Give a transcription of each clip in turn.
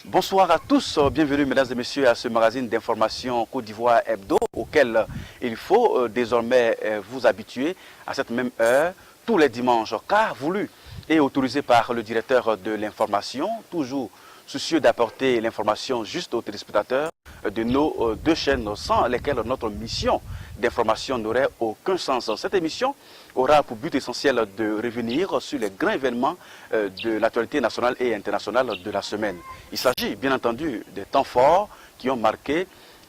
Bonsoir à tous, bienvenue mesdames et messieurs à ce magazine d'information Côte d'Ivoire Hebdo auquel il faut désormais vous habituer à cette même heure tous les dimanches car voulu et autorisé par le directeur de l'information, toujours soucieux d'apporter l'information juste aux téléspectateurs de nos deux chaînes sans lesquelles notre mission d'information n'aurait aucun sens. Cette émission aura pour but essentiel de revenir sur les grands événements de l'actualité nationale et internationale de la semaine. Il s'agit bien entendu des temps forts qui ont marqué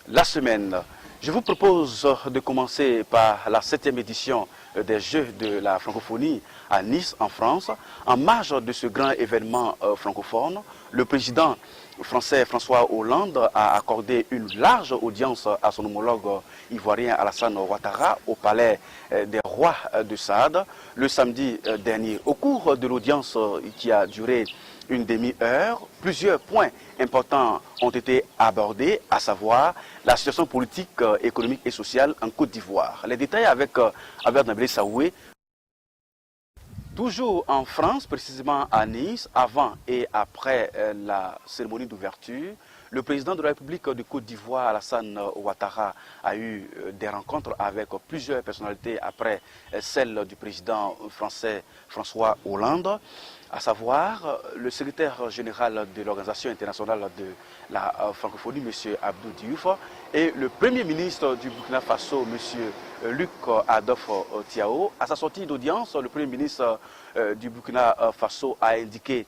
la semaine. Je vous propose de commencer par la 7e édition des Jeux de la francophonie à Nice, en France. En marge de ce grand événement francophone, le président français François Hollande a accordé une large audience à son homologue ivoirien Alassane Ouattara au palais des rois de Saad le samedi dernier. Au cours de l'audience qui a duré une demi-heure, plusieurs points importants ont été abordés, à savoir la situation politique, économique et sociale en Côte d'Ivoire. Les détails avec Albert Nablé Saoué. Toujours en France, précisément à Nice, avant et après la cérémonie d'ouverture, le président de la République de Côte d'Ivoire, Alassane Ouattara, a eu des rencontres avec plusieurs personnalités après celle du président français François Hollande, à savoir le secrétaire général de l'Organisation internationale de la francophonie, M. Abdou Diouf, et le premier ministre du Burkina Faso, M. Luc Adolphe Tiao. À sa sortie d'audience, le premier ministre du Burkina Faso a indiqué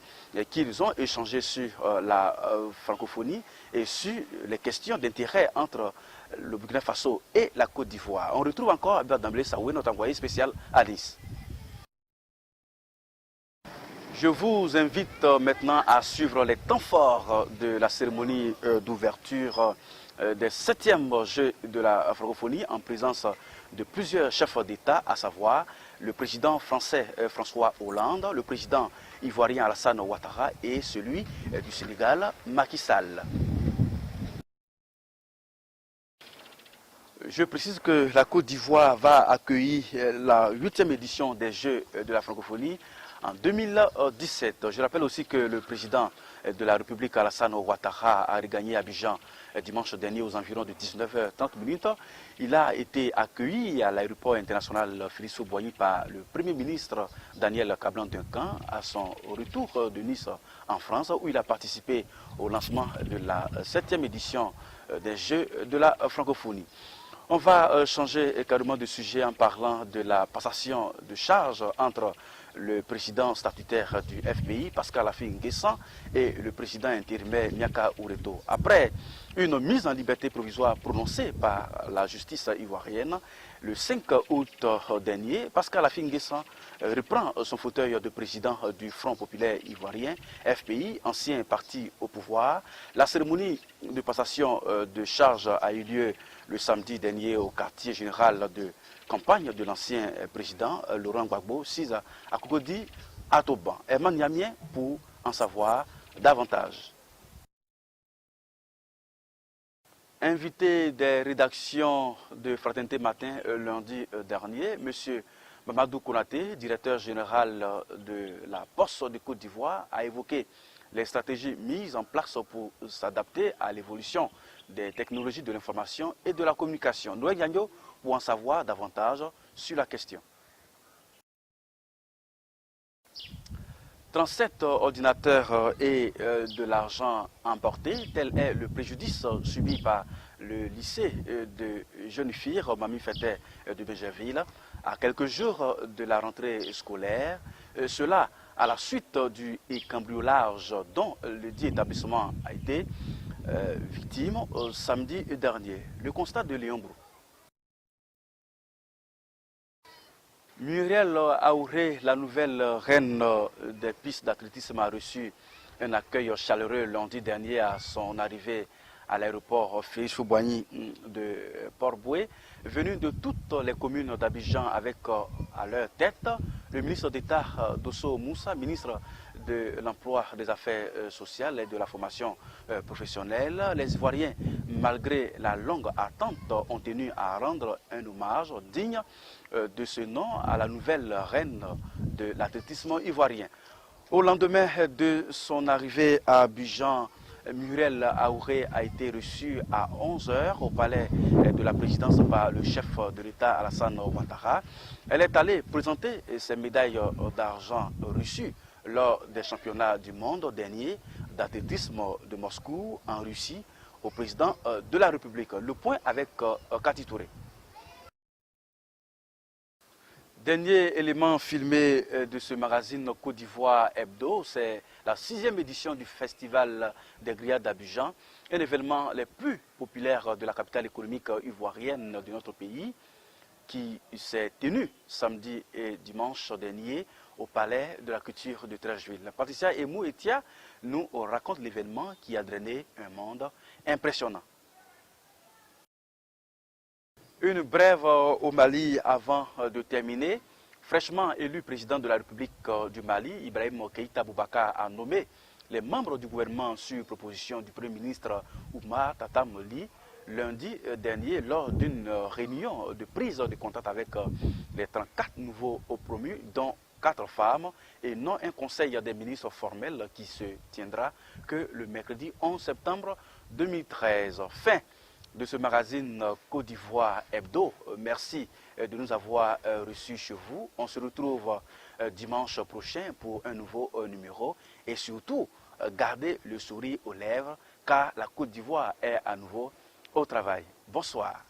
qu'ils ont échangé sur la francophonie et sur les questions d'intérêt entre le Burkina Faso et la Côte d'Ivoire. On retrouve encore Abdel Damblé Saoué, notre envoyé spécial à Nice. Je vous invite maintenant à suivre les temps forts de la cérémonie d'ouverture des 7e Jeux de la francophonie en présence de plusieurs chefs d'État, à savoir le président français François Hollande, le président ivoirien Alassane Ouattara et celui du Sénégal Macky Sall. Je précise que la Côte d'Ivoire va accueillir la 8e édition des Jeux de la francophonie en 2017. Je rappelle aussi que le président de la République, Alassane Ouattara, a regagné Abidjan dimanche dernier aux environs de 19h30. Il a été accueilli à l'aéroport international Félix Houphouët-Boigny par le Premier ministre Daniel Kablan-Duncan à son retour de Nice en France, où il a participé au lancement de la 7e édition des Jeux de la francophonie. On va changer carrément de sujet en parlant de la passation de charges entre le président statutaire du FPI, Pascal Affi N'Guessan, et le président intérimaire Miaka Oureto. Après une mise en liberté provisoire prononcée par la justice ivoirienne, le 5 août dernier, Pascal Affi N'Guessan reprend son fauteuil de président du Front populaire ivoirien, FPI, ancien parti au pouvoir. La cérémonie de passation de charges a eu lieu le samedi dernier au quartier général de campagne de l'ancien président Laurent Gbagbo, 6 à Cocody, à Toban. Herman Yamien pour en savoir davantage. Invité des rédactions de Fraternité Matin lundi dernier, M. Mamadou Konaté, directeur général de la Poste de Côte d'Ivoire, a évoqué les stratégies mises en place pour s'adapter à l'évolution des technologies de l'information et de la communication. Noël Gagno pour en savoir davantage sur la question. 37 ordinateurs et de l'argent emporté, tel est le préjudice subi par le lycée de jeunes filles, Mami Feté de Bégerville, à quelques jours de la rentrée scolaire. Cela à la suite du cambriolage dont le dit établissement a été victime samedi dernier. Le constat de Léon Brou. Muriel Aouré, la nouvelle reine des pistes d'athlétisme, a reçu un accueil chaleureux lundi dernier à son arrivée à l'aéroport Félix Houphouët-Boigny de Port-Boué, venu de toutes les communes d'Abidjan avec à leur tête le ministre d'État Dosso Moussa, ministre de l'Emploi, des Affaires sociales et de la formation professionnelle. Les Ivoiriens, malgré la longue attente, ont tenu à rendre un hommage digne de ce nom à la nouvelle reine de l'athlétisme ivoirien. Au lendemain de son arrivée à Abidjan, Muriel Aouré a été reçue à 11 h au palais de la présidence par le chef de l'État Alassane Ouattara. Elle est allée présenter ses médailles d'argent reçues lors des championnats du monde dernier d'athlétisme de Moscou en Russie au président de la République. Le point avec Cathy Touré. Dernier élément filmé de ce magazine Côte d'Ivoire Hebdo, c'est la 6e édition du Festival des grillades d'Abidjan, un événement les plus populaires de la capitale économique ivoirienne de notre pays, qui s'est tenu samedi et dimanche dernier au Palais de la Culture de Treichville. Patricia Emou-Etia nous raconte l'événement qui a drainé un monde impressionnant. Une brève au Mali avant de terminer. Fraîchement élu président de la République du Mali, Ibrahim Keïta Boubacar a nommé les membres du gouvernement sur proposition du Premier ministre Oumar Tata Moli lundi dernier lors d'une réunion de prise de contact avec les 34 nouveaux promus, dont 4 femmes, et non un conseil des ministres formel qui se tiendra que le mercredi 11 septembre 2013. Fin de ce magazine Côte d'Ivoire Hebdo. Merci de nous avoir reçus chez vous. On se retrouve dimanche prochain pour un nouveau numéro. Et surtout, gardez le sourire aux lèvres car la Côte d'Ivoire est à nouveau au travail. Bonsoir.